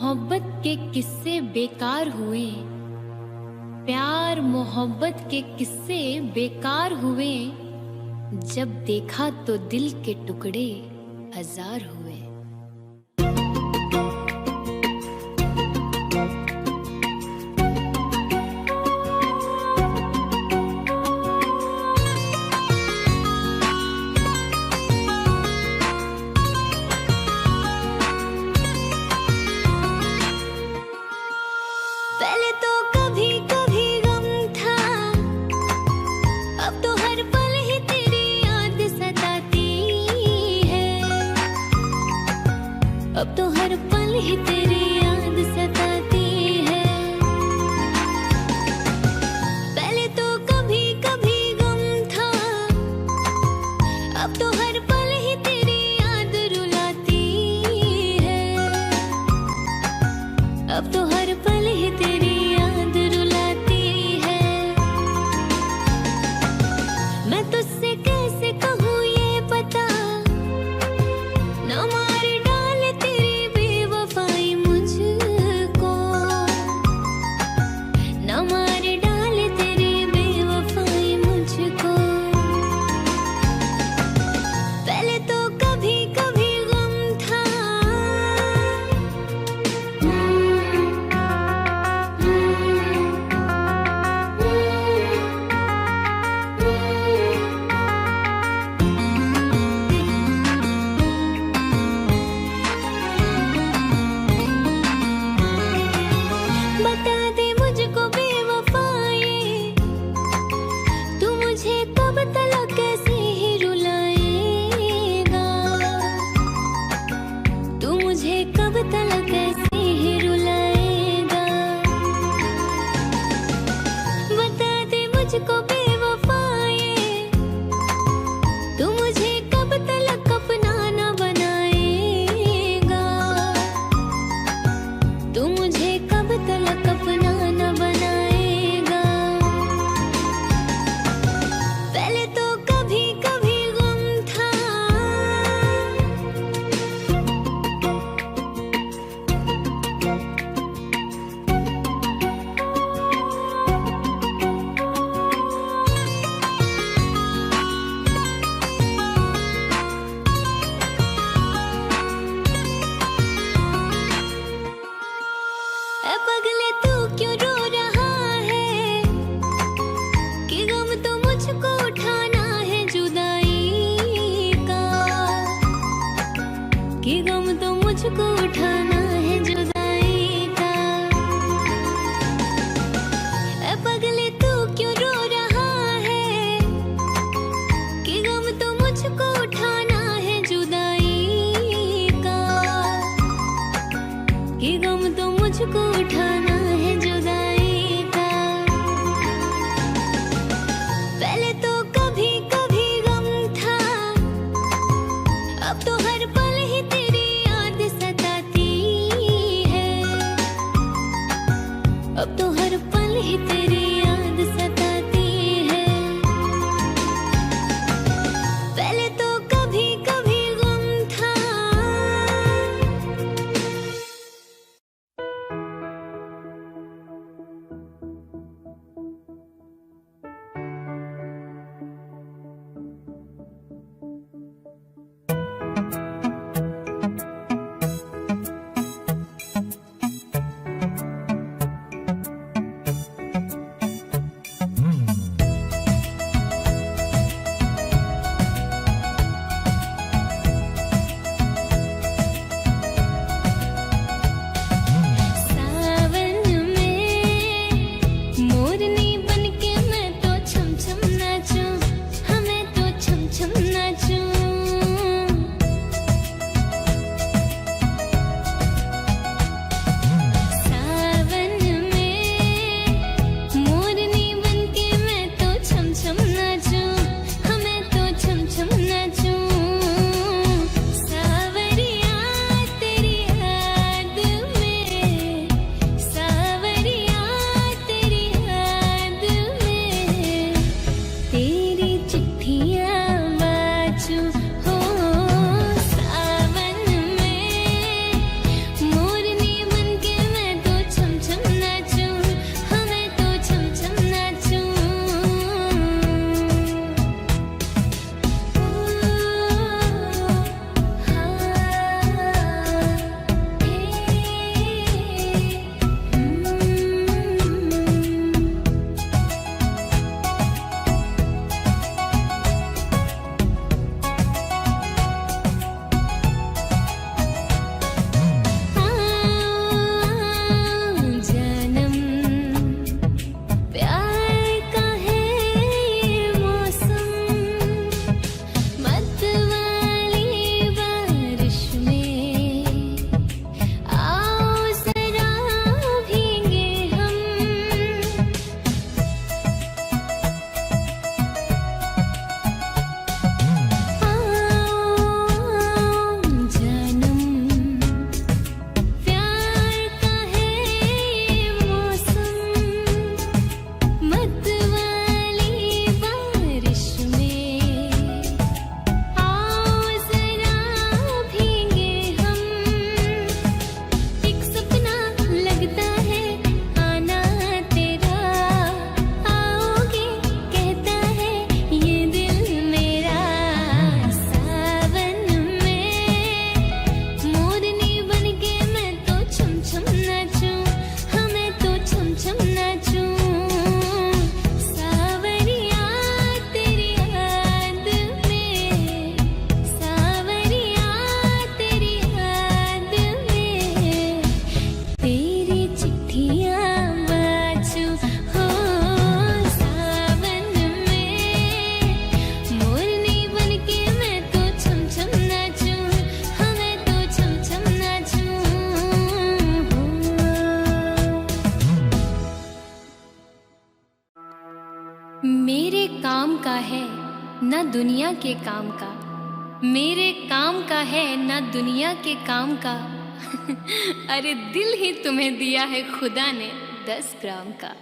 मोहब्बत के किस्से बेकार हुए, प्यार मोहब्बत के किस्से बेकार हुए, जब देखा तो दिल के टुकड़े हजार हुए। पहले तो कभी कभी गम था, अब तो हर पल ही तेरी याद सताती है, अब तो हर पल ही तेरी याद सताती है। पहले तो कभी कभी गम था, अब तो हर पल ही तेरी याद रुलाती है, अब तो हर पल ही तेरी याद रुलाती है। मैं तुझसे कैसे कहूँ ये पता, न मार डाले तेरी बेवफाई मुझको, न मार डाले तेरी बेवफाई मुझको। पहले तो कभी कभी गम था, बता दे मुझको बेवफाए, तू मुझे कब तलक कैसे ही रुलाएगा, तू मुझे कब तलक कैसे ही रुलाएगा। बता दे मुझको बेवफाए, तू मुझे कब तलक अपना न बनाएगा, तू मुझे कब तलक अपना न बनाएगा। पहले तो कभी कभी गम था, ऐ पगले तू क्यों रो रहा है, कि गम तो मुझको उठाना है जुदाई का, कि गम तो मुझको उठाना है जुदाई का। ऐ पगले तू क्यों रो रहा है, कि गम तो मुझको उठाना है जुदाई का, कि गम तो मुझको उठाना है जुदाई का। पहले तो कभी कभी गम था, अब तो हर पल ही तेरी याद सताती है, अब तो हर पल ही तेरी याद सताती है। पहले तो कभी कभी गम था। काम का है ना दुनिया के काम का, मेरे काम का है ना दुनिया के काम का। अरे दिल ही तुम्हें दिया है खुदा ने 10 ग्राम का।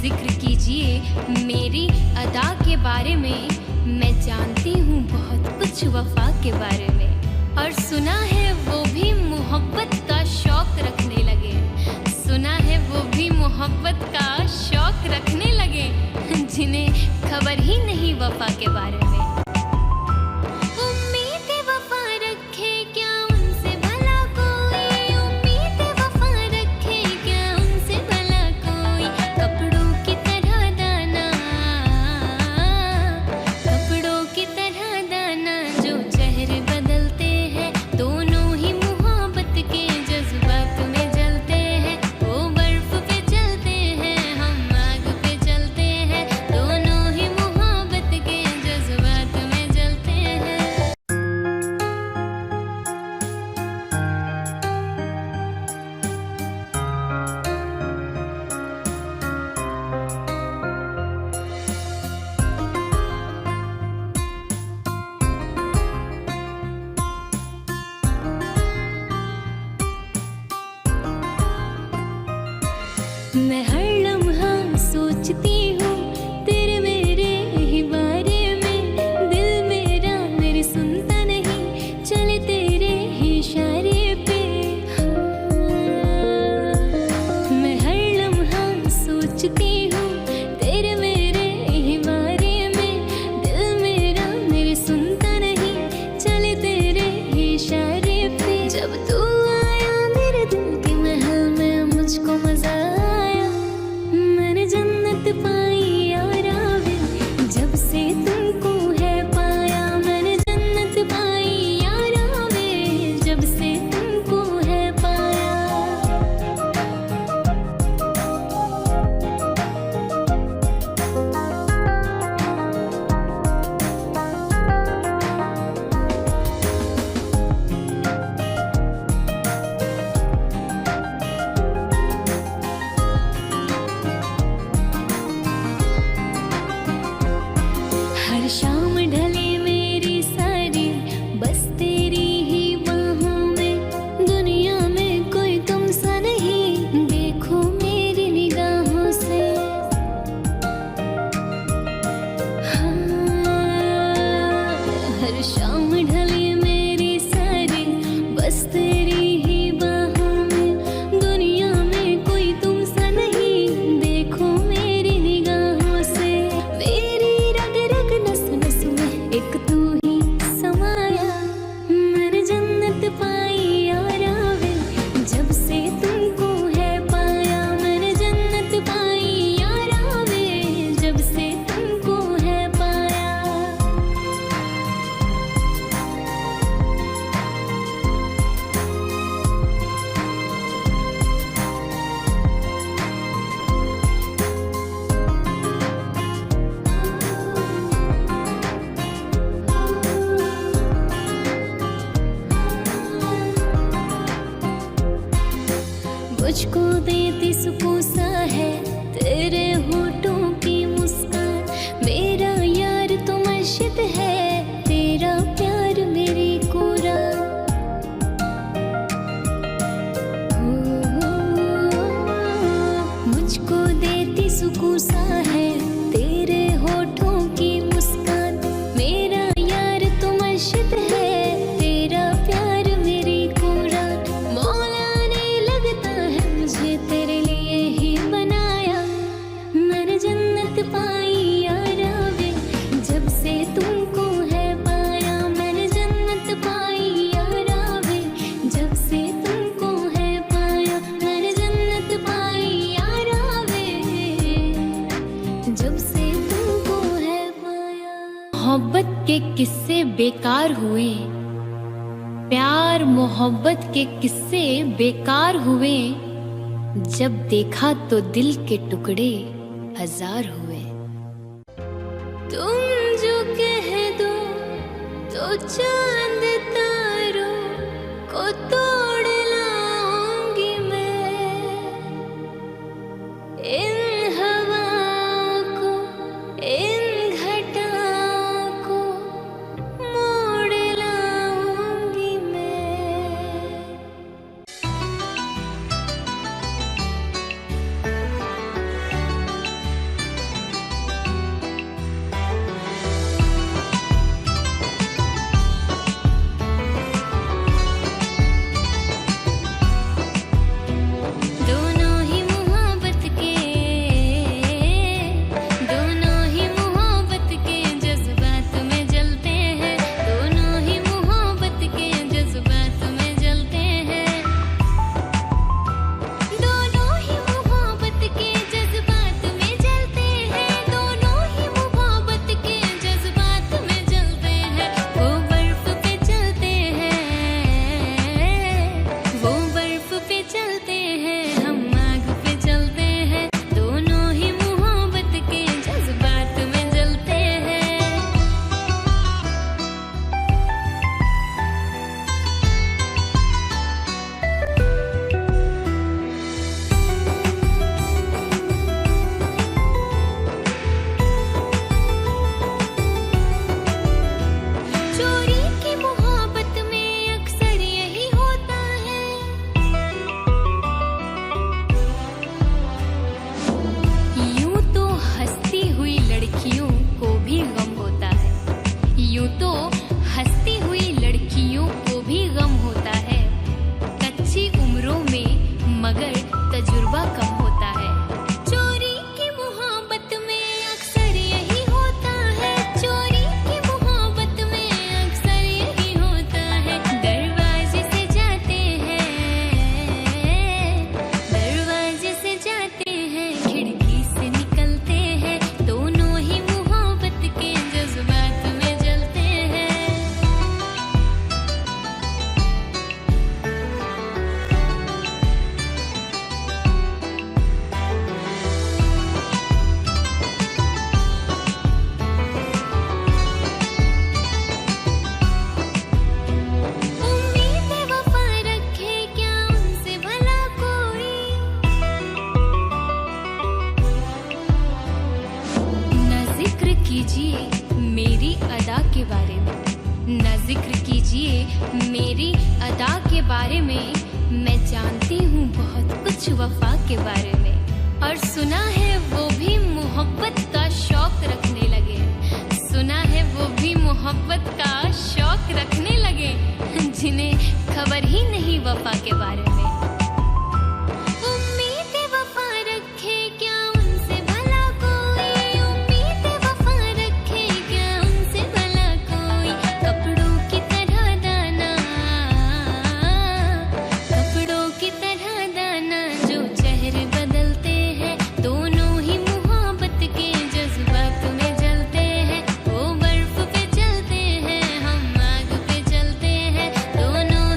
जिक्र कीजिए मेरी अदा के बारे में। मैं जानती हूँ बहुत कुछ वफा के बारे में। और सुना है वो भी मोहब्बत का शौक रखने लगे। सुना है वो भी मोहब्बत का शौक रखने लगे, जिन्हें खबर ही नहीं वफा के बारे में। हम पाई यारा वे, जब से तुमको है पाया मैंने जन्नत पाई यारा वे, जब से तुमको है पाया मैंने जन्नत पाई यारा वे, जब से तुमको है पाया। मोहब्बत के किस्से बेकार हुए, प्यार मोहब्बत के किस्से बेकार हुए, जब देखा तो दिल के टुकड़े हजार हुए। तुम जो कह दो तो चांद तारों को तोड़ लाऊंगी मैं, इन हवाओं को इन घटाओं को मोड़ लाऊंगी मैं। दोनों ही मोहब्बत के जज्बात में जलते हैं, दोनों ही मोहब्बत के जज्बात में जलते हैं, दोनों ही मोहब्बत के जज्बात में जलते हैं, दोनों ही मोहब्बत के जज्बात में जलते हैं। वो बर्फ पे चलते हैं, वो बर्फ पे चलते हैं, हम आग पे चलते हैं, दोनों ही मोहब्बत के जज्बात में जलते हैं। चोरी की मोहब्बत में अक्सर यही होता है, यूं तो हंसती हुई लड़कियों को भी गम होता है, यूं तो हंसती हुई लड़कियों को भी गम होता है, कच्ची उम्रों में मगर तजुर्बा कम होता है। चोरी की मोहब्बत में अक्सर यही होता है, चोरी की मोहब्बत में अक्सर यही होता है। दरवाजे से जाते हैं, दरवाजे से जाते हैं, खिड़की से निकलते हैं, दोनों ही मोहब्बत के जज्बात में जलते हैं। उम्मीद वफा रखे क्या उनसे भला कोई, न जिक्र कीजिए मेरी अदा के बारे में, न जिक्र कीजिए मेरी अदा के बारे में, मैं जानती हूँ बहुत कुछ वफा के बारे में। और सुना है वो भी मोहब्बत का शौक रखने लगे, सुना है वो भी मोहब्बत का शौक रखने लगे, जिन्हें खबर ही नहीं वफा के बारे में। उम्मीद वफा रखे क्या उनसे भला कोई, उम्मीद वफा रखे क्या उनसे भला कोई, कपड़ों की तरह दाना, कपड़ों की तरह दाना जो चेहरे बदलते हैं, दोनों ही मोहब्बत के जज्बात में जलते हैं। वो बर्फ पे चलते हैं, हम आग पे चलते हैं, दोनों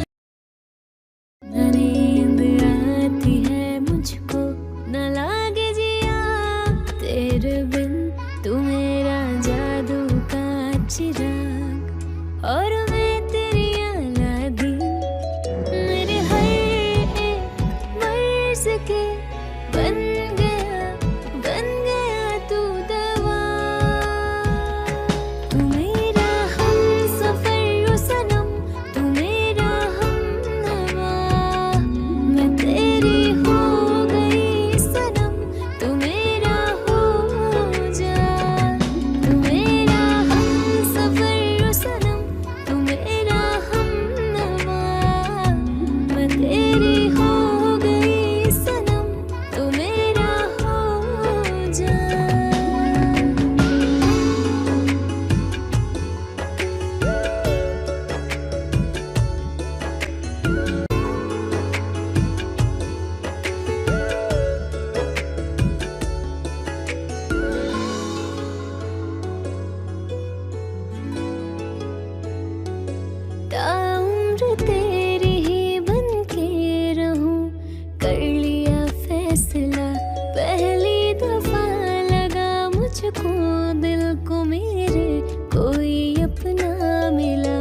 मुझको दिल को मेरे कोई अपना मिला।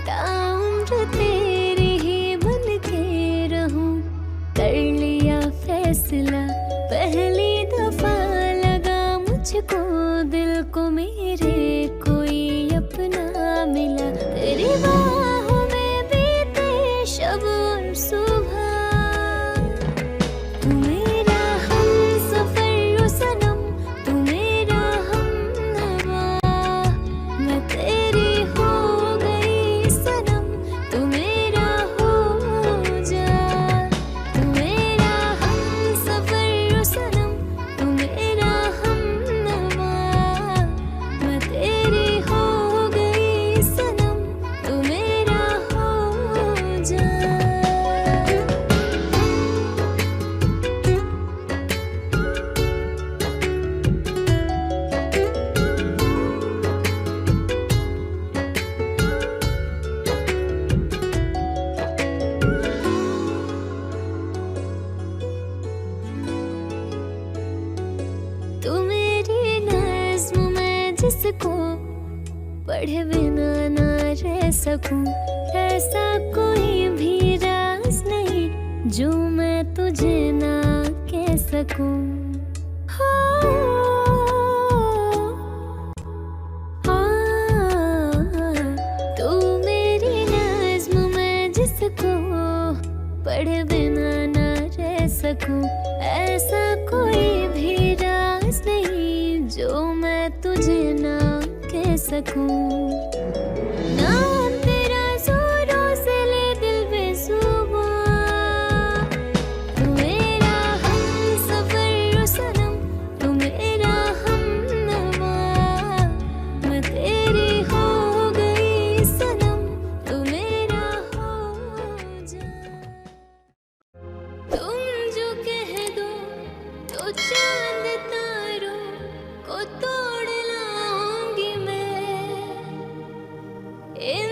ताउम्र तेरी ही बन के रहूं, कर लिया फैसला पहली दफा लगा मुझको दिल को मेरे कोई अपना मिला। तेरी बाहों में बीते शब और सुबह, तू मेरा हमसफर ओ सनम, तू मेरा हमनवा। मैं तेरी हो गई सनम, तू मेरा हो जा। तू मेरा हमसफर ओ सनम, तू मेरा हमनवा। मैं तेरी हो गई सनम, तू मेरा हो जा। तू मेरी नज़्म में जिसको पढ़े बिना ना रह सकूं, ऐसा कोई भी राज नहीं जो मैं तुझे ना कह सकूं। हो तू मेरी नज़्म में जिसको पढ़े बिना ना रह सकूं, ऐसा कोई भी राज नहीं जो मैं तुझे ना कह सकूं। नाम तेरा जोरों से ले दिल बेजुबां, तू मेरा हमसफर ओ सनम, तू मेरा हमनवा। मैं तेरी हो गई सनम, तू मेरा हो जा। तुम जो कह दो तो चांद तारों को तोड़ लाऊंगी मैं। इन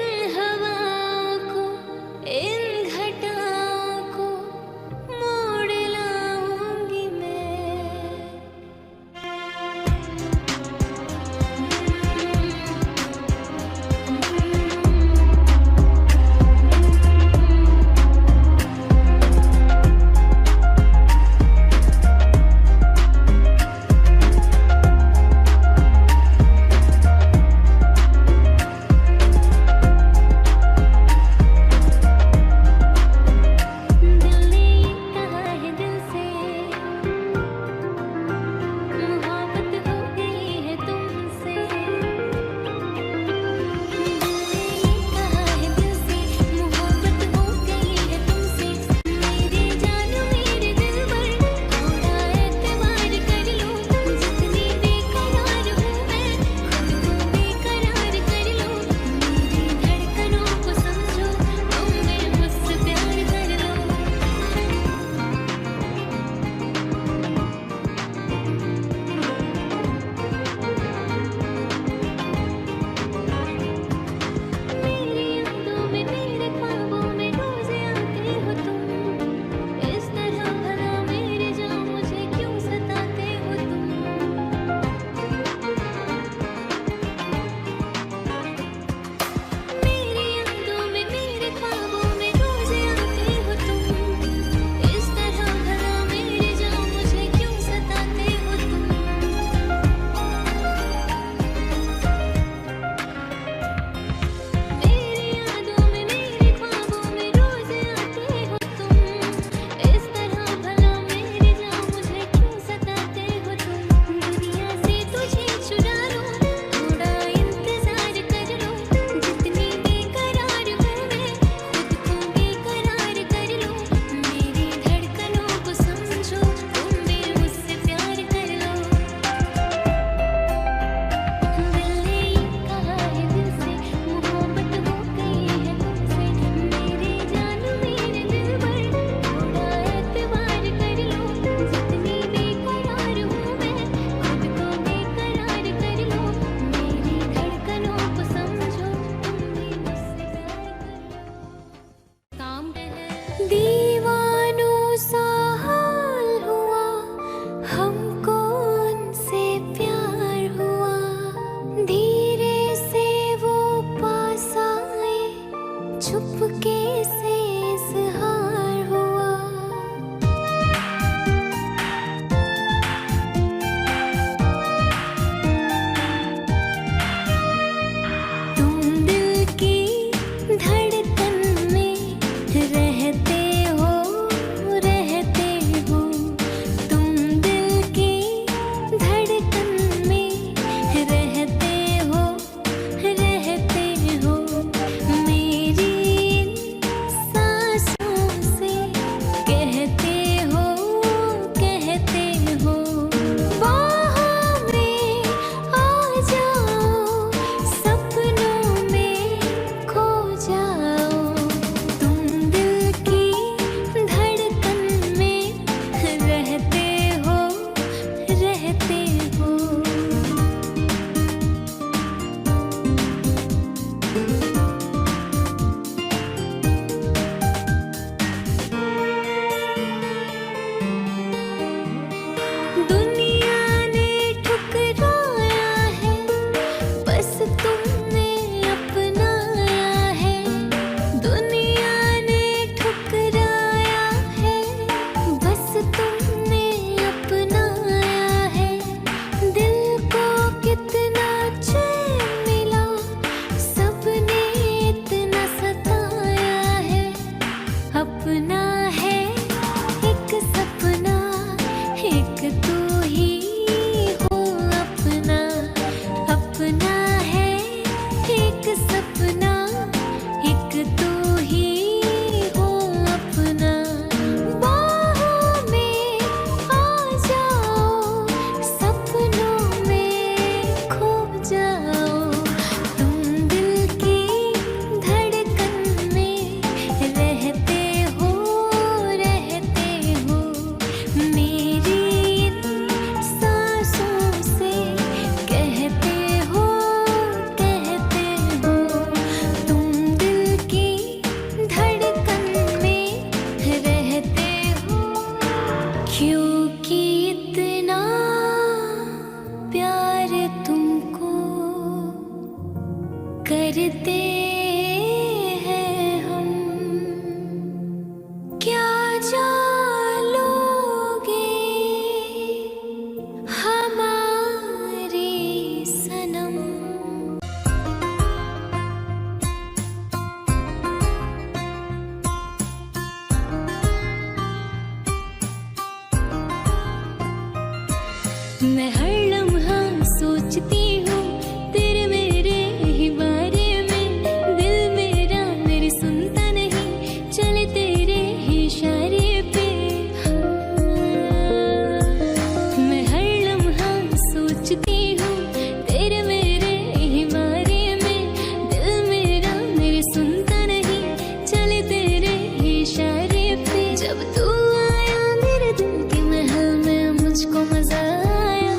बचा लोगे हमारे सनम। मैं हर लम्हा सोचती हूँ तेरे मेरे ही बारे में, दिल मेरा मेरी सुनता नहीं, चले तेरे ही इशारे पे। मैं हर लम्हा सोचती हूँ तेरे मेरे ही बारे में, दिल मेरा मेरी सुनता नहीं, चले तेरे ही इशारे पे। जब तू आया मेरे दिल के महल में मुझको मजा आया,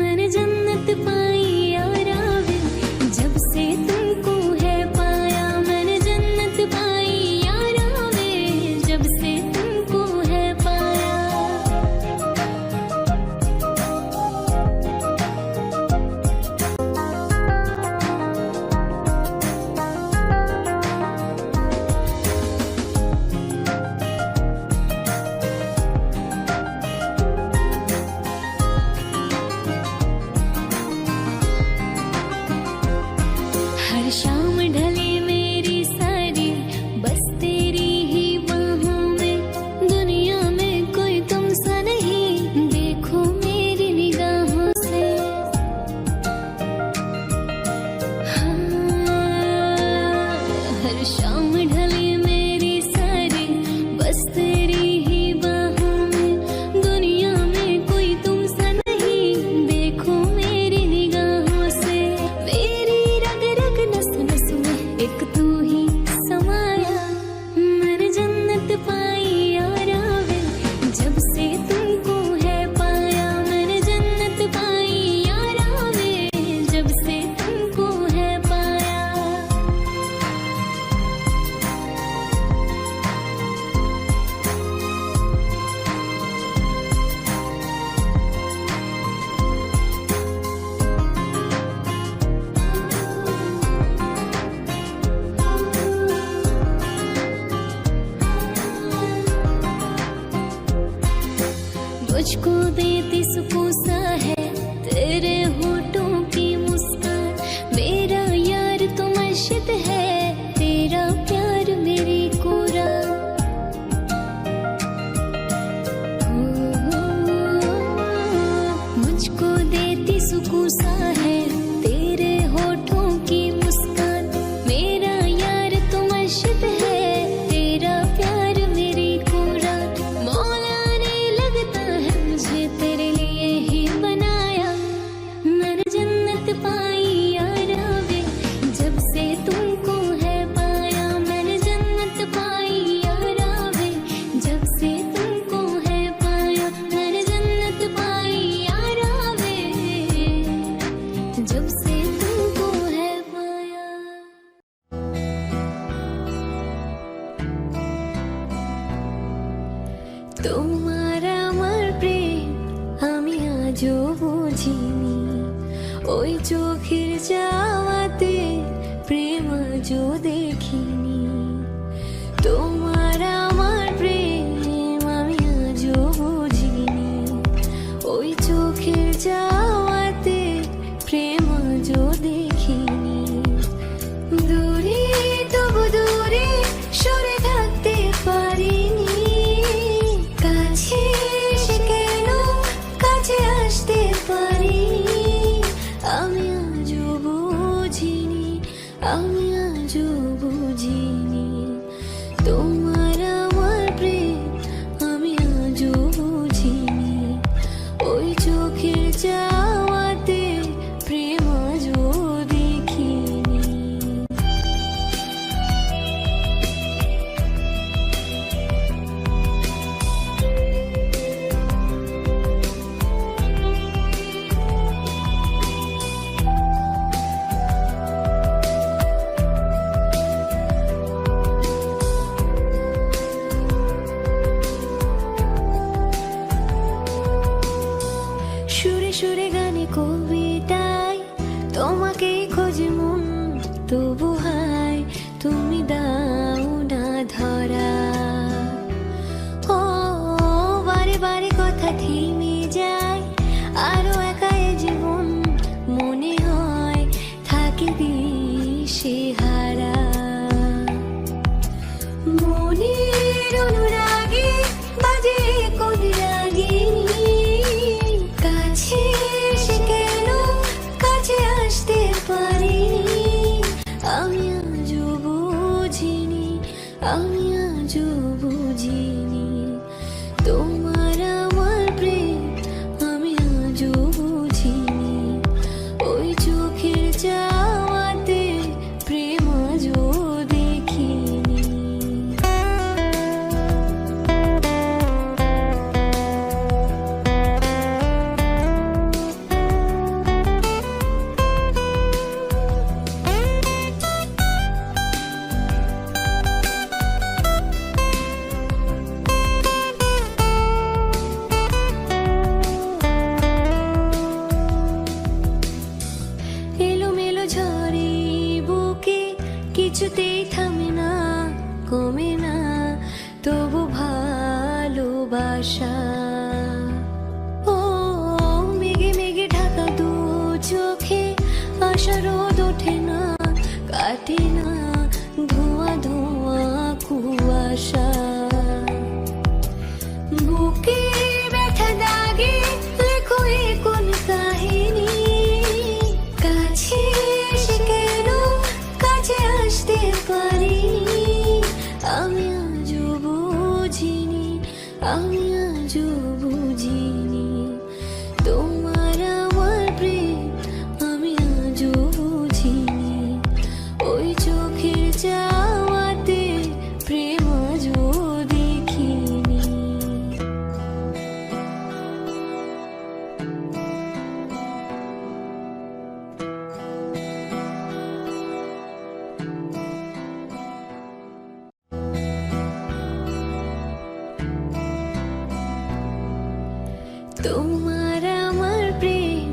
मैंने जन्नत पाई यारा वे, जब से तुमको है पाया। मैंने जन्नत पाई यारा वे, जब से तुमको है पाया। हर शाम ढले मेरी सारी बस तेरी ही बाहों में, दुनिया में कोई तुम सा नहीं, देखो मेरी निगाहों से। हाँ, हर शाम ढले मेरी सारी बस तेरी ही बाहों में, दुनिया में कोई तुम सा नहीं, देखो मेरी निगाहों से। मेरी रग रग नस नस में एक तू ही समाया, मैंने जन्नत पाई यारा वे, जब से तुमको है पाया। मैंने जन्नत पाई यारा वे, जब से तुमको है पाया। मुझको देती सुकून सा है तेरे होठों की मुस्कान, मेरा यार तो मर्शिद है, तेरा प्यार मेरी कोरा। मुझको देती सुकून सा है तेरे होठों की मुस्कान, मेरा यार तो मर्शिद है, तेरा प्यार मेरी कोरा। मौला ने लगता है मुझे तेरे लिए ही बनाया, मैंने जन्नत पाई यारा वे, जब से तुमको है पाया। मैंने जन्नत पाई यारा वे, जब से तुमको है पाया। मैंने जन्नत पाई यारा वे, जब से तुमको है पाया। তোমার আমার প্রেম আমি আজও বুঝিনি, ওই চোখের যাওয়াতে প্রেম আজও দেখিনি। তোমার আমার প্রেম আমি আজও বুঝিনি, ওই চোখের যাওয়াতে প্রেম আজও দেখিনি। দূরে তবু দূরে সরে থাকতে পারিনি, কাছে এসে কেন কাছে আসতে পারিনি, আমি আজও ভালোবাসা। ও মেঘে মেঘে ঢাকা দু চোখে আশা রোদ ওঠে না, কাটে না ধোঁয়া ধোঁয়া কুয়াশা। বুকে ব্যথা দাগে লেখো এ কোন কাহিনী, কাছে এসে কেন কাছে আসতে পারিনি। আমি আজও বুঝিনি, আমি আজও বুঝিনি তোমার আমার প্রেম, আমি আজও বুঝিনি। ওই চোখের চাওয়াতে প্রেম আজও দেখিনি। তোমার আমার প্রেম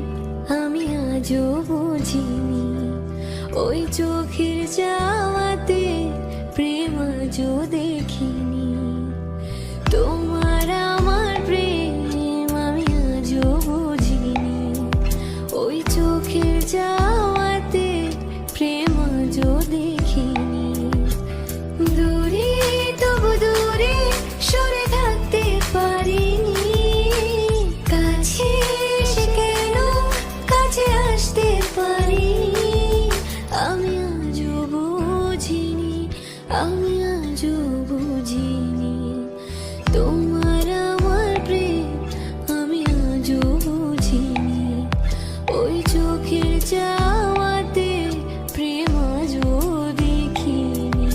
আমি আজও বুঝিনি, ওই চোখের চাওয়াতে প্রেম আজও দেখিনি। তোমার আমার প্রেম আমি আজও বুঝিনি, ওই চোখের চাওয়াতে প্রেম আজও দেখিনি। দূরে তবু দূরে সরে থাকতে পারিনি, কাছে এসে কেন কাছে আসতে পারিনি। আমি আজও বুঝিনি, আমি আজও বুঝিনি তোমার আমার প্রেম, আমি আজও বুঝিনি। ওই চোখের চাওয়াতে প্রেম আজও দেখিনি।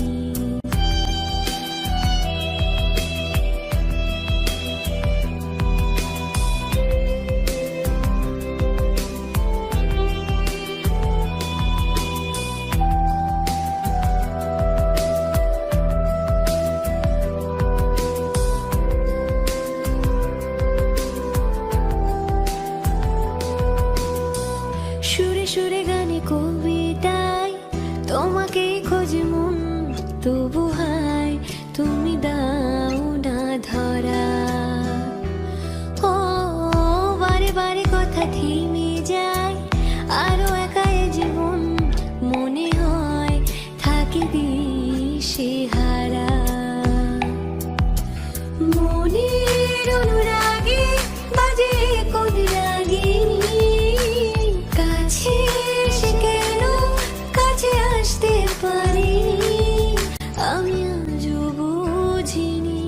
সুরে সুরে গানে কবিতায় তোমাকেই খোঁজে মন, তবু হায় তুমি দাও না ধরা। ও বারে বারে কথা থেমে যায়, আরো একা এ জীবন মনে হয় থাকে দিশে হারা। মনের অনুরাগে বাজে কোন রাগিনী, কাছে এসে কেন কাছে আসতে পারিনি। আমি আজও বুঝিনি,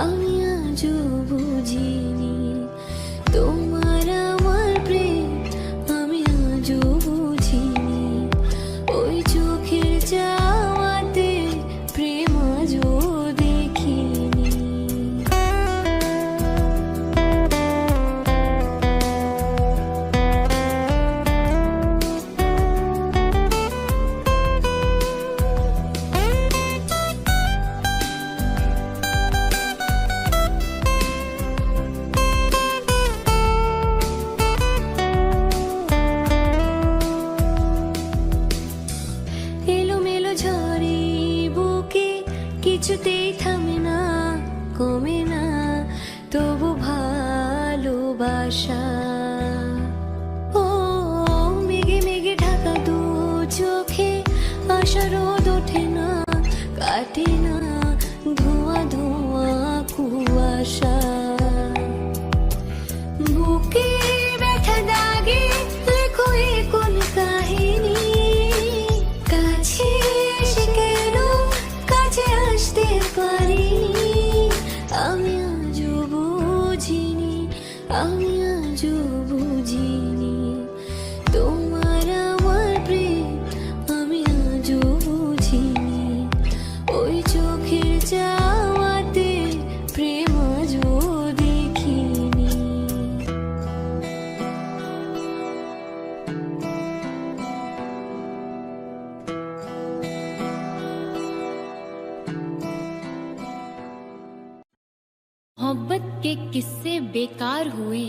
আমি আজও বুঝিনি তোমার আমার প্রেম, আমি আজও বুঝিনি। ওই চোখের চাওয়াতে প্রেম আজও দেখিনি। এলোমেলো ঝড়ে বুকে কিছুতেই থামে না, কমে না তবু ভালোবাসা। ও মেঘে মেঘে ঢাকা দু চোখে আশা রোদ ওঠে না, কাটে না ধোঁয়া ধোঁয়া কুয়াশা। বুকে ব্যথা দাগে লেখো এ কোন কাহিনী, কাছে এসে কেন কাছে আসতে পারিনি। আমি আজও বুঝিনি, আমি আজও বুঝিনি তোমার আমার প্রেম, আমি আজও বুঝিনি। ওই চোখের চাওয়াতে প্রেম আজও দেখিনি। मोहब्बत के किस्से बेकार हुए,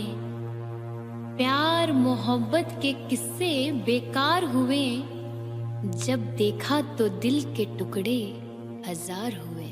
प्यार मोहब्बत के किस्से बेकार हुए, जब देखा तो दिल के टुकड़े हजार हुए।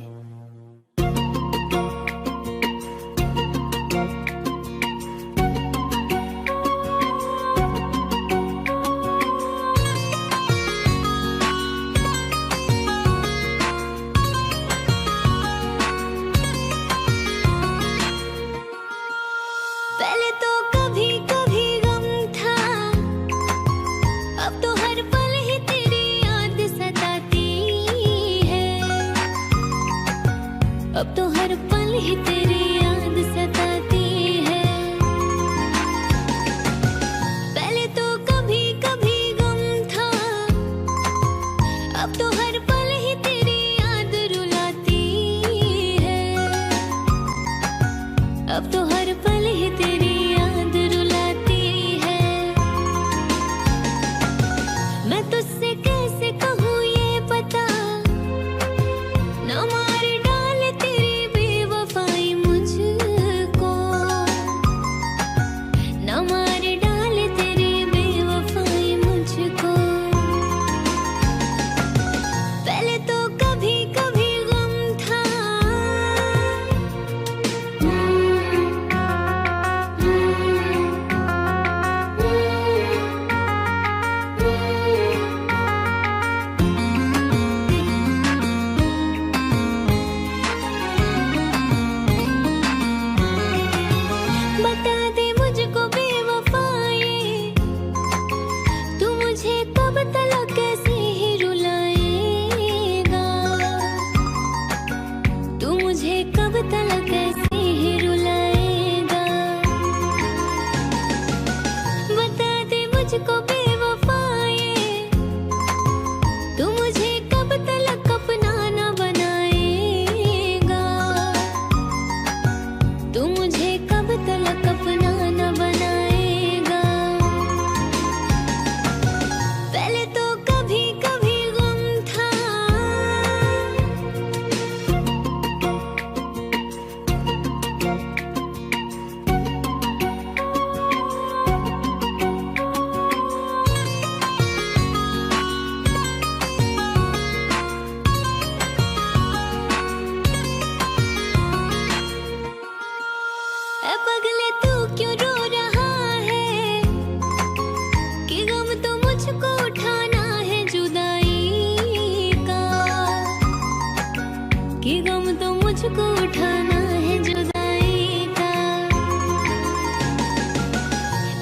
पल ही तेरी याद सताती है। पहले तो कभी कभी गम था, अब तो हर पल ही तेरी याद रुलाती है। अब तो हर पल ही तेरी याद रुलाती है। मैं तुझसे कैसे कहूँ ये पता, न मार डाले तेरी बेवफाई मुझको, न मार डाले तेरी बेवफाई मुझको। पहले तो कभी कभी गम था, बता दे मुझको बेवफाए, तू मुझे कब तलक कैसे ही रुलाएगा, तू मुझे कब तलक कैसे ही रुलाएगा। बता दे मुझको बेवफाए, तू मुझे कब तलक अपना न बनाएगा, तू मुझे कब तलक अपना न बनाएगा। पहले तो कभी कभी गम था, ए पगले तू क्यों रो रहा है, कि गम तो मुझको उठाना है जुदाई का, कि गम तो मुझको उठाना है जुदाई का।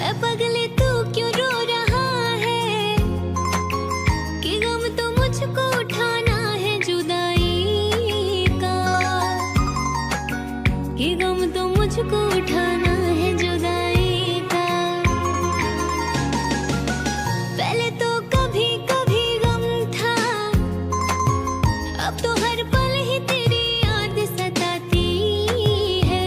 ए पगले तू क्यों रो रहा है, कि गम तो मुझको उठाना है जुदाई का, कि गम तो मुझको उठाना है जुदाई का। पहले तो कभी कभी गम था, अब तो हर पल ही तेरी याद सताती है।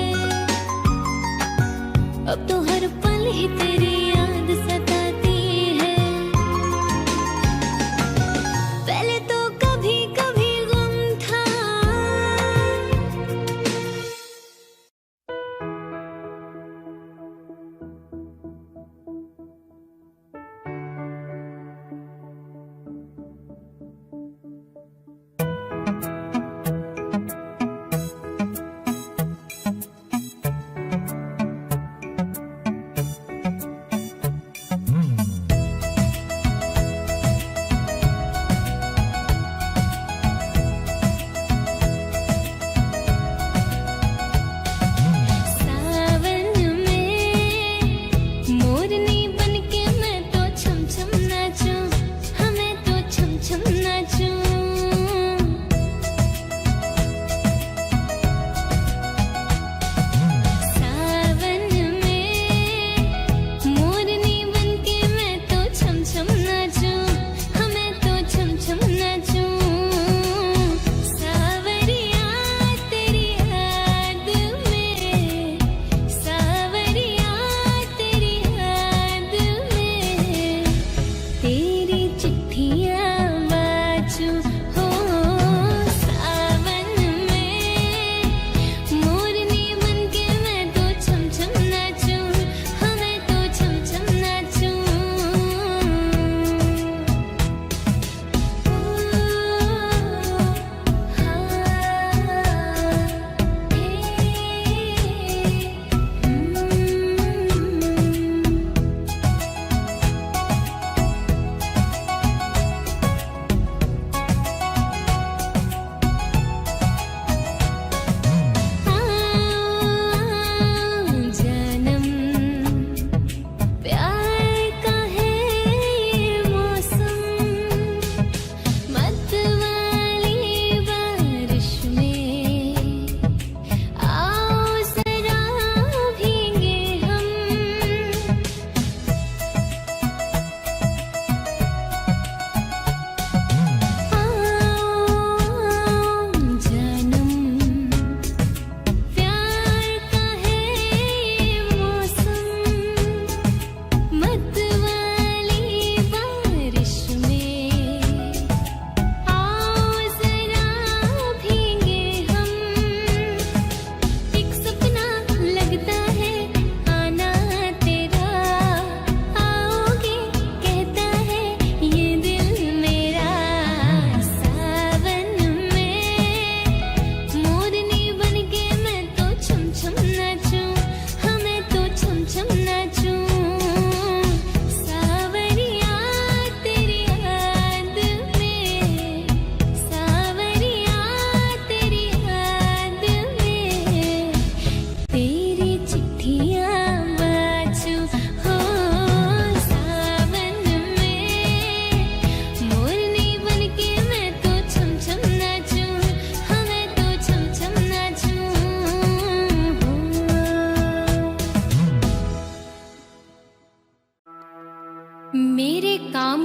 अब तो हर पल ही तेरी याद सताती है। पहले तो कभी कभी गम था।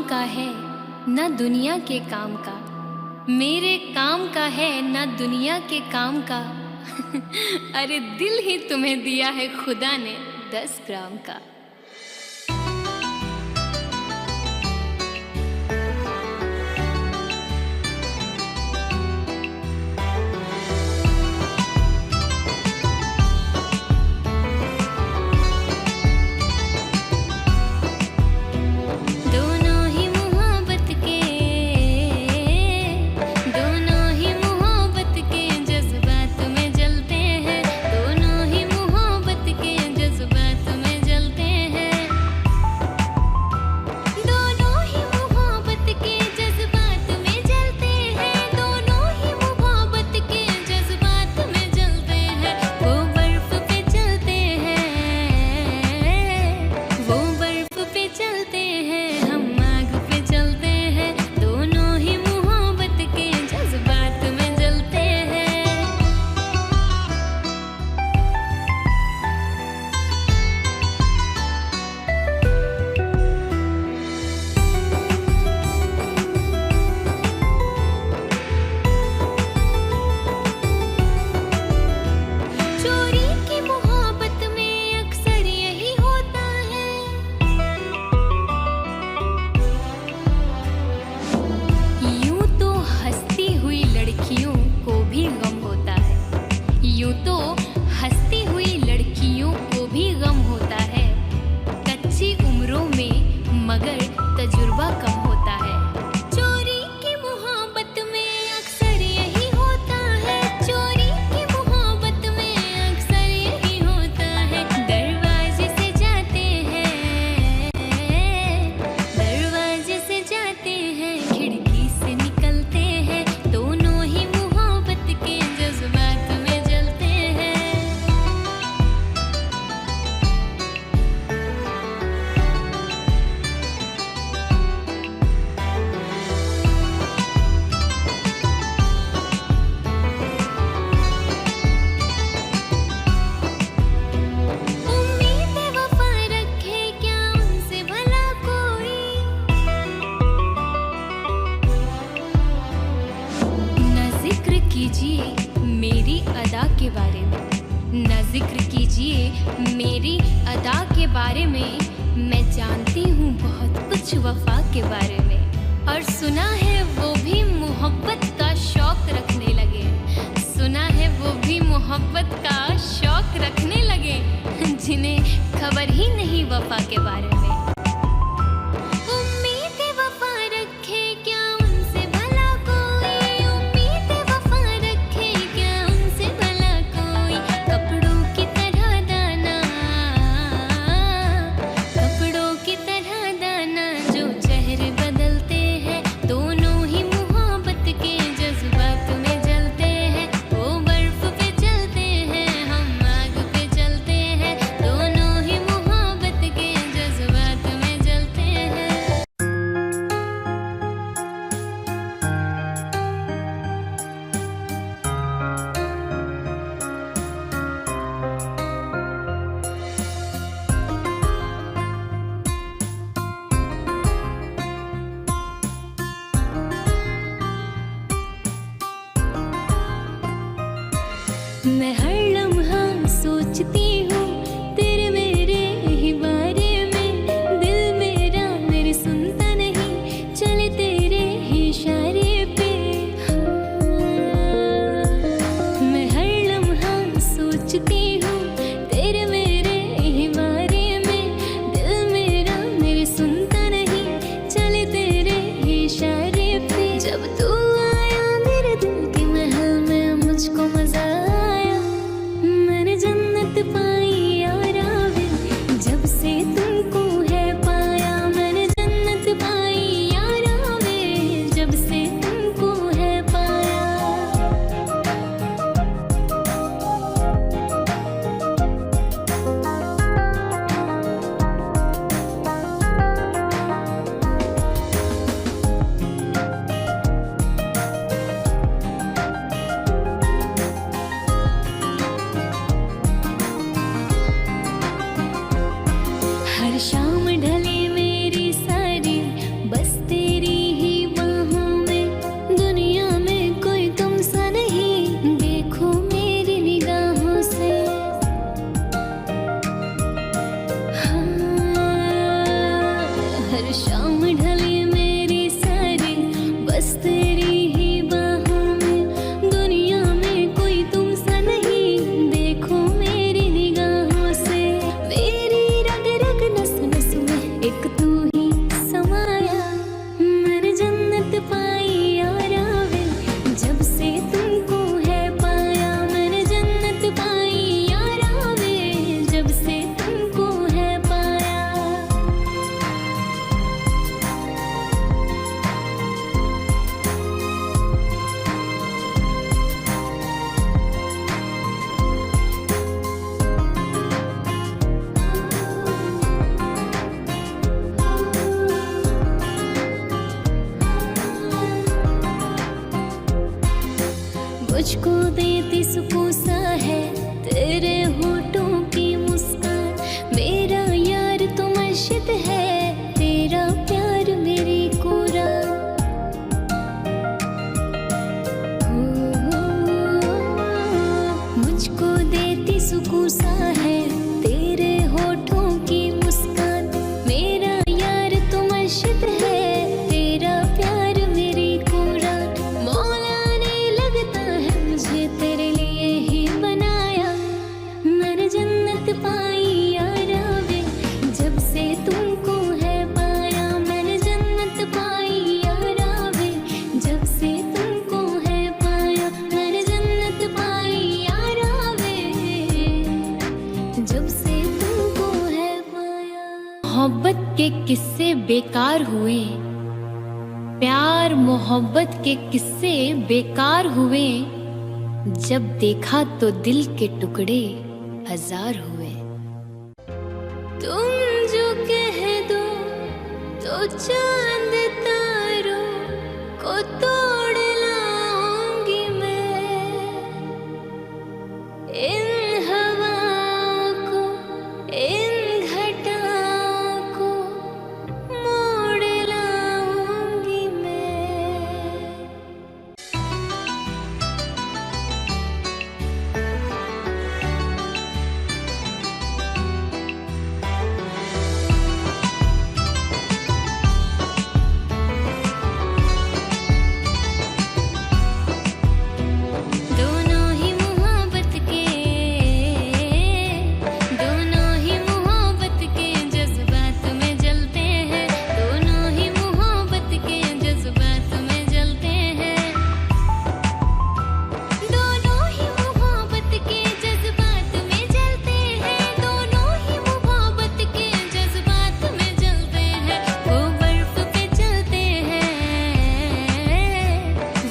का है न दुनिया के काम का, मेरे काम का है न दुनिया के काम का। अरे दिल ही तुम्हें दिया है खुदा ने 10 ग्राम का। मैं हर लम्हा सोचती हूँ तेरे मेरे ही बारे में, दिल मेरा मेरी सुनता नहीं, चले तेरे ही इशारे पे। मैं हर लम्हा सोचती हूँ तेरे मेरे ही बारे में, दिल मेरा मेरी सुनता नहीं, चले तेरे ही इशारे पे। जब तू आया मेरे दिल के महल में मुझको मजा पाई यारा वे, जब से तुमको है पाया मैंने जन्नत पाई यारा वे, जब से तुमको है पाया। तेरे होठों की मुस्कान मेरा यार तो मस्जिद है, तेरा प्यार मेरी कुरान। मुझको देती सुकून सा है तेरे होठों की मुस्कान, मेरा यार तो मस्जिद है, तेरा प्यार मेरी कुरान। मौला ने लगता है मुझे तेरे लिए ही बनाया, मैंने जन्नत पाई यारा वे जब से तुमको है पाया, मैंने जन्नत पाई यारा वे जब से तुमको है पाया, मैंने जन्नत पाई यारा वे जब से तुमको है पाया। मोहब्बत के किस्से बेकार हुए, प्यार मोहब्बत के किस्से बेकार हुए, जब देखा तो दिल के टुकड़े हजार हुए। तुम जो कह दो तो चांद तारों को तोड़ लाऊंगी मैं, इन हवाओं को इन घटाओं को मोड़ लाऊंगी मैं। दोनों ही मोहब्बत के जज्बात में जलते हैं, दोनों ही मोहब्बत के जज्बात में जलते हैं, दोनों ही मोहब्बत के जज्बात में जलते हैं, दोनों ही मोहब्बत के जज्बात में जलते हैं। वो बर्फ पे चलते हैं,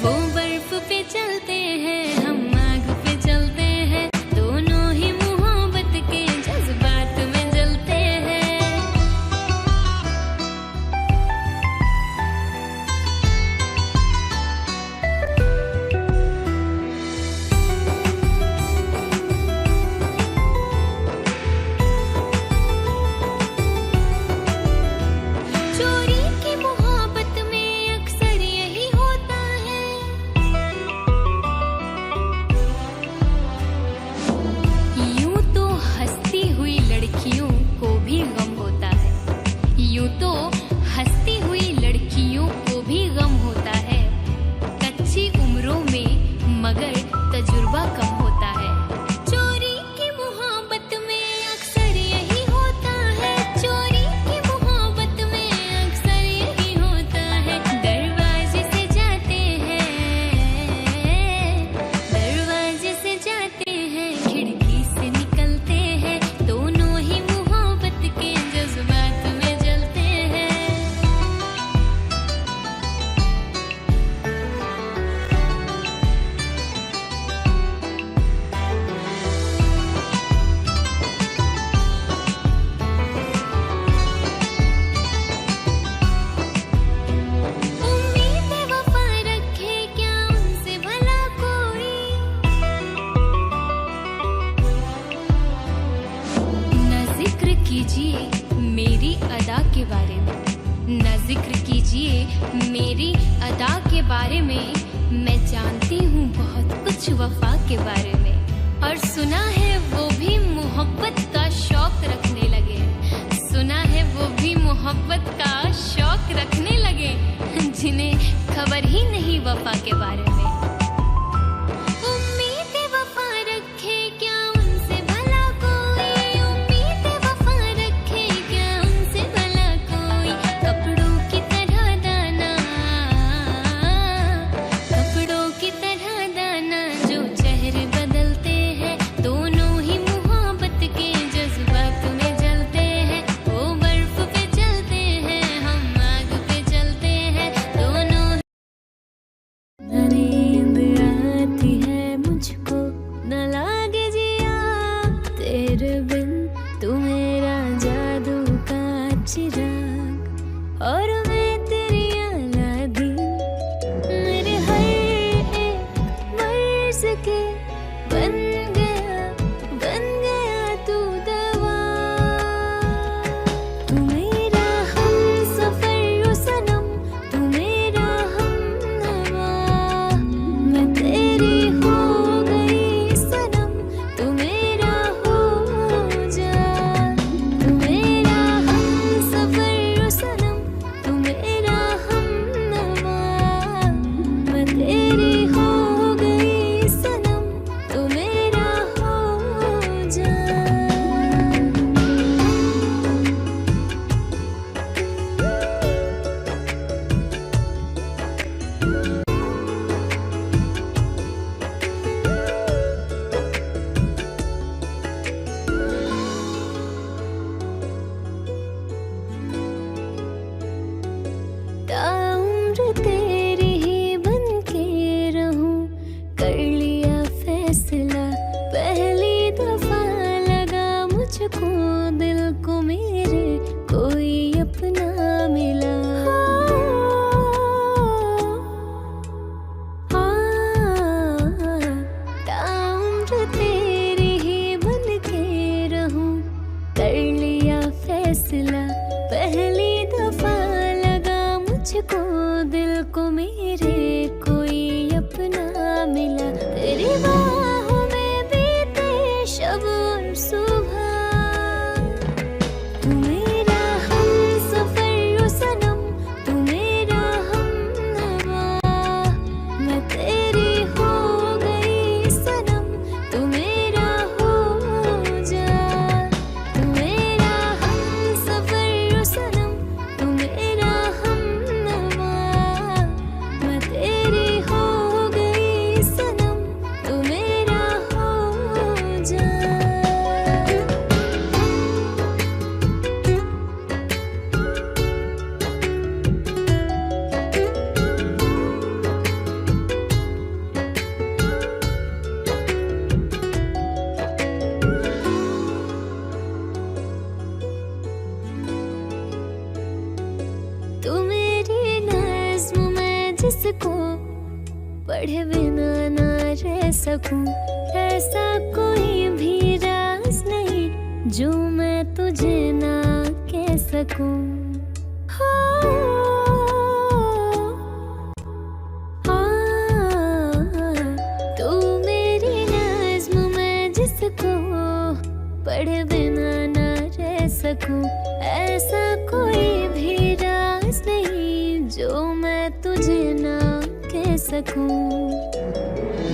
वो बर्फ पे चलते हैं, हम आग पे चलते हैं, दोनों ही मोहब्बत के जज्बात में जलते हैं। चोरी की मोहब्बत में अक्सर यही होता है, यूं तो हंसती हुई लड़कियों को भी गम होता है, यूं तो हंसती हुई लड़कियों को भी गम होता है, कच्ची उम्रों में मगर तजुर्बा कम होता है। चोरी की मोहब्बत में अक्सर यही होता है, चोरी की मोहब्बत में अक्सर यही होता है। दरवाजे से जाते हैं, दरवाजे से जाते हैं, खिड़की से निकलते हैं, दोनों ही मोहब्बत के जज्बात में जलते हैं। उम्मीद वफा रखे क्या उनसे भला कोई, न जिक्र कीजिए मेरी अदा के बारे में, न जिक्र कीजिए मेरी अदा के बारे में, मैं जानती हूँ बहुत कुछ वफा के बारे में। और सुना है वो भी मोहब्बत का शौक रखने लगे, सुना है वो भी मोहब्बत का शौक रखने लगे, जिन्हें खबर ही नहीं वफा के बारे में। उम्मीद वफा रखे क्या उनसे भला कोई, उम्मीद वफा रखे क्या उनसे भला कोई, कपड़ों की तरह दाना, कपड़ों की तरह दाना जो चेहरे बदलते हैं, दोनों ही मोहब्बत के जज्बात में जलते हैं। वो बर्फ पे चलते हैं, हम आग पे चलते हैं, दोनों मुझको दिल को मेरे कोई अपना मिला। ताउम्र तेरी ही बन के रहूं, कर लिया फैसला पहली दफा लगा मुझको दिल को मेरे कोई अपना मिला। तेरी बाहों में बीते शब और सुबह, तू मेरा हमसफर ओ सनम, तू मेरा हमनवा। मैं तेरी हो गई सनम, तू मेरा हो जा। तू मेरा हमसफर ओ सनम, तू मेरा हमनवा। मैं तेरी हो गई सनम, तू मेरा हो जा। तू मेरी नज़्म मैं जिसको पढ़े बिना ना रह सकूं, ऐसा कोई भी राज नहीं जो मैं तुझे ना कह सकूं। हो तू मेरी नज़्म मैं जिसको पढ़े बिना ना रह सकूं, ऐसा कोई भी राज नहीं जो मैं तुझे ना कह सकूं।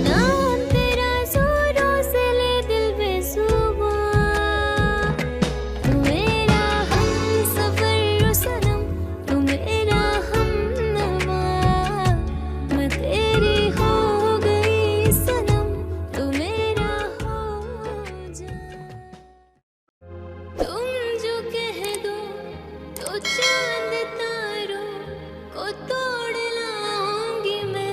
नाम तेरा जोरों से ले दिल बेजुबां, तू मेरा हमसफर ओ सनम, तू मेरा हमनवा। मैं तेरी हो गई सनम, तू मेरा हो जा। तुम जो कह दो तो चांद तारों को तोड़ लाऊंगी मैं।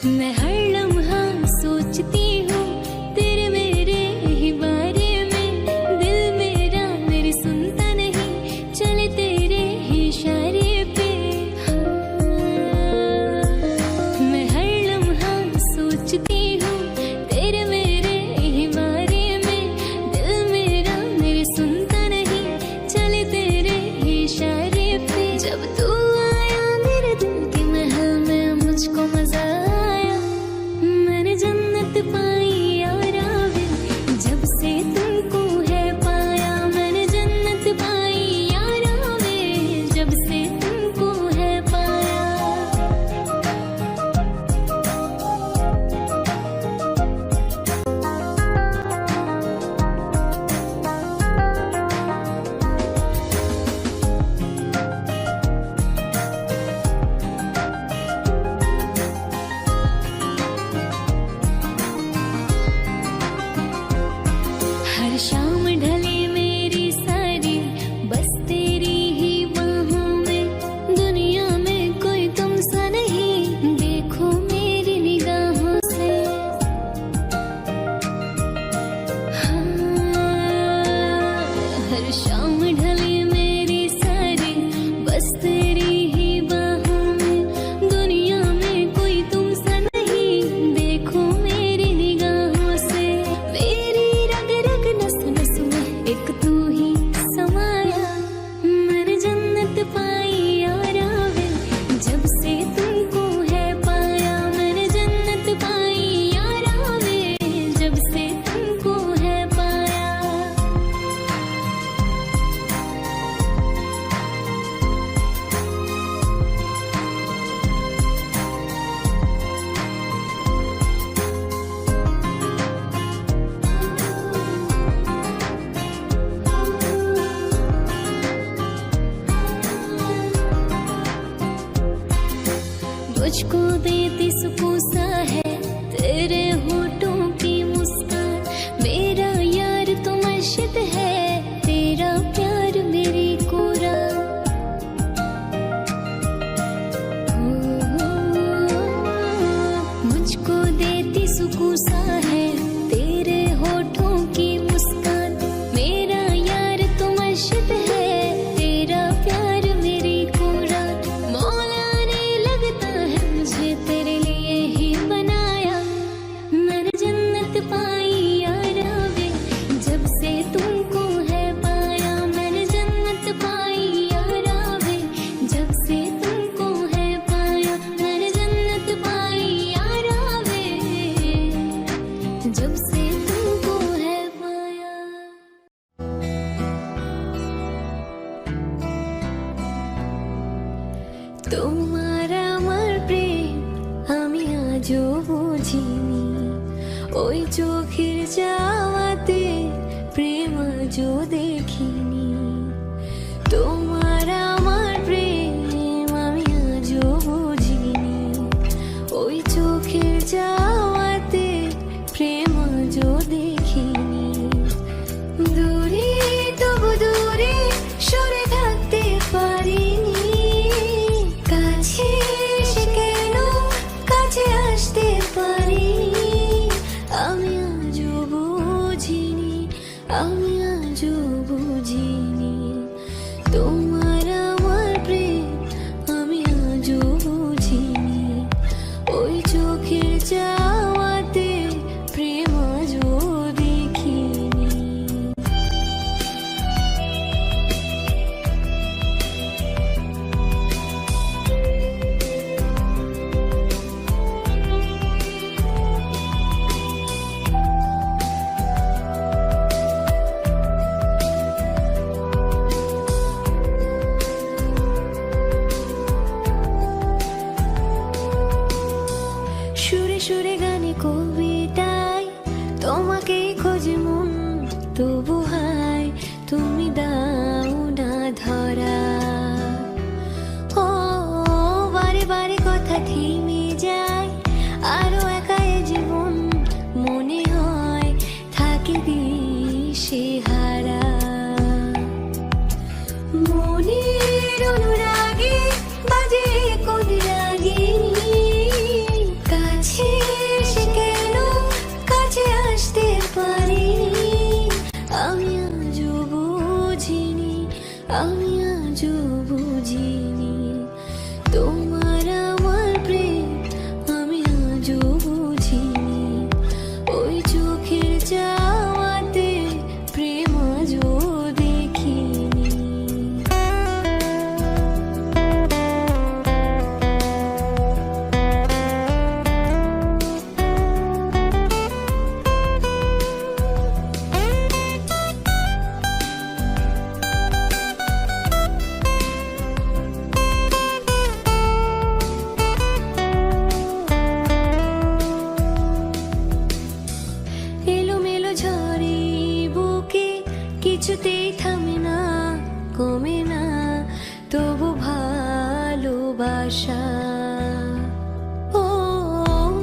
मैं हर लम्हा सोचती हूँ तेरे मेरे ही बारे में। दिल मेरा मेरी सुनता नहीं, चले तेरे ही इशारे पे। मैं हर लम्हा सोचती हूँ तेरे मेरे ही बारे में। दिल मेरा मेरी सुनता नहीं, चले तेरे ही इशारे पे। जब तू आया मेरे दिल के महल में, मुझको मजा आया, मैंने जन्नत पाई यारा वे। जब से तुमको है पाया, मैंने जन्नत पाई यारा वे। जब से तुमको है पाया। हर शाम ढले मेरी सारी, बस तेरी ही बाहों में। दुनिया में कोई तुम सा नहीं, देखो मेरी निगाहों से। हाँ, हर शाम ढले मेरी सारी, बस तेरी ही बाहों में। दुनिया में कोई तुम सा नहीं, देखो मेरी निगाहों से। मेरी रग रग नस नस में एक तू ही समाया, मैंने जन्नत पाई यारा वे। जब से तुमको है पाया, मैंने जन्नत पाई यारा वे। जब से तुमको है पाया। मुझको देती सुकून सा है तेरे होठों की मुस्कान। मेरा यार तो मर्शिद है, तेरा प्यार मेरी कोरा। मुझको देती सुकून सा है तेरे होठों की मुस्कान। मेरा यार तो मर्शिद है, तेरा प्यार मेरी कोरा। मौला ने लगता है मुझे तेरे लिए ही बनाया, मैंने जन्नत पाई यारा वे। जब से तुमको है पाया, मैंने जन्नत पाई यारा वे। जब से तुमको है पाया, मैंने जन्नत पाई यारा वे। जब से तुमको है पाया। তোমার আমার প্রেম আমি আজও বুঝিনি, ওই চোখের যাওয়াতে প্রেম আজও দেখিনি। তোমার আমার প্রেম আমি আজও বুঝিনি, ওই চোখের যাওয়াতে প্রেম আজও দেখিনি। দূরে তবু দূরে সরে থাকতে পারিনি, কাছে এসে কেন কাছে আসতে পারিনি। আমি আজও বুঝিনি, আমি আজও বুঝিনি। তোমার আমার প্রেম আমি আজও বুঝিনি, ওই চোখের যাওয়াতে প্রেম আজও দেখিনি। সুরে সুরে গানে কবিতায় তোমাকেই খোঁজে মন, তবু হায় তুমি দাও না ধরা। ও বারে বারে কথা থেমে যায়, আরো একা এ জীবন মনে হয় থাকে দিশে হারা। মনের অনুরাগে বাজে কোন রাগিনী, কাছে কুয়াশা। ও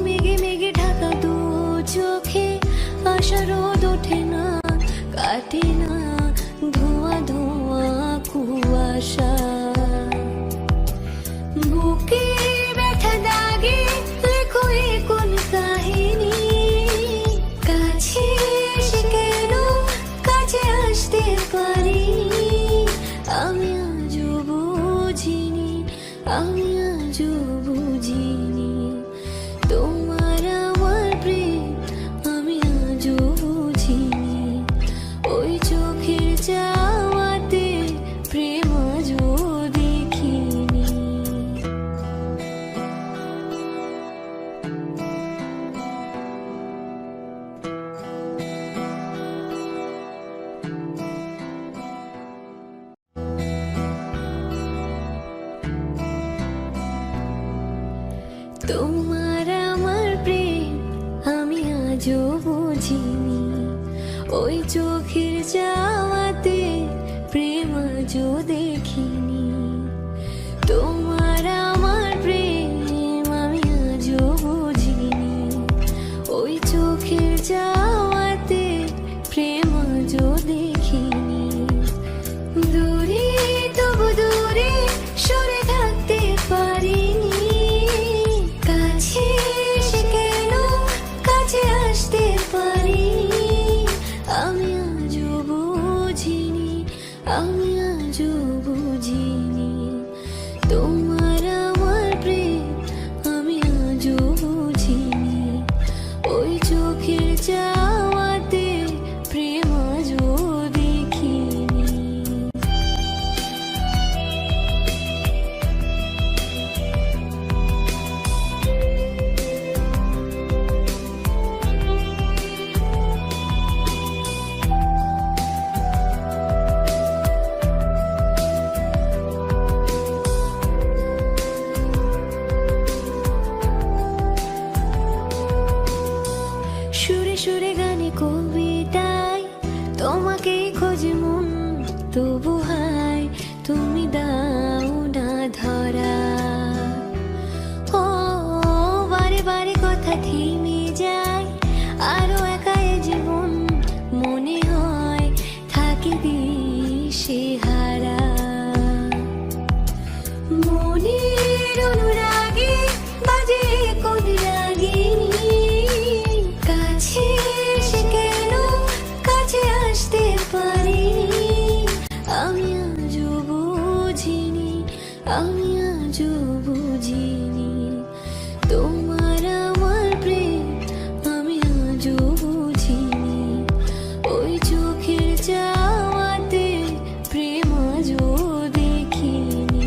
মেঘে মেঘে ঢাকা দু চোখে, আশা রোদ ওঠে না, কাটে না, ধোঁয়া ধোঁয়া কুয়াশা। বুকে ব্যথা দাগে লেখো এ কোন কাহিনী, কাছে এসে কেন কাছে আসতে পারিনি। আমি আজও বুঝিনি, আমি আজও বুঝিনি তোমার আমার প্রেম, আমি আজও বুঝিনি। ওই চোখের চাওয়াতে প্রেম আজও দেখিনি। তোমার আমার প্রেম আমি আজও বুঝিনি, ওই চোখের চাওয়াতে প্রেম আজও দেখিনি। তোমার আমার প্রেম আমি আজও বুঝিনি, ওই চোখের চাওয়াতে প্রেম আজও দেখিনি। দূরে তবু দূরে সরে থাকতে পারিনি, কাছে এসে কেন কাছে আসতে পারিনি। আমি আজও বুঝিনি, আমি আজও বুঝিনি তোমার আমার প্রেম, আমি আজও বুঝিনি। ওই চোখের চাওয়াতে প্রেম আজও দেখিনি। সুরে সুরে গানে কবিতায় তোমাকেই খোঁজে মন, তবু হায় তুমি দাও না ধরা। ও বারে বারে কথা থেমে যায়, আরো একা এ জীবন মনে হয় থাকে দিশে হারা। মনের অনুরাগে বাজে কোন রাগিনী, কাছে এসে কেন কাছে আসতে পারিনি। আমি আজও বুঝিনি, আমি আজও বুঝিনি তোমার আমার প্রেম, আমি আজও বুঝিনি। ওই চোখের চাওয়াতে প্রেম আজও দেখিনি।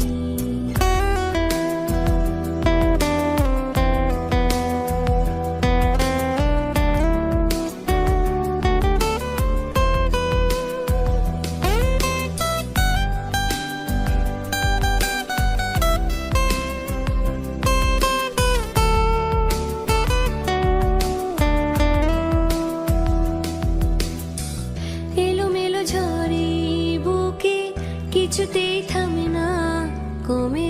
এলোমেলো ঝড়ে বুকে কিছুতেই থামে না, কমে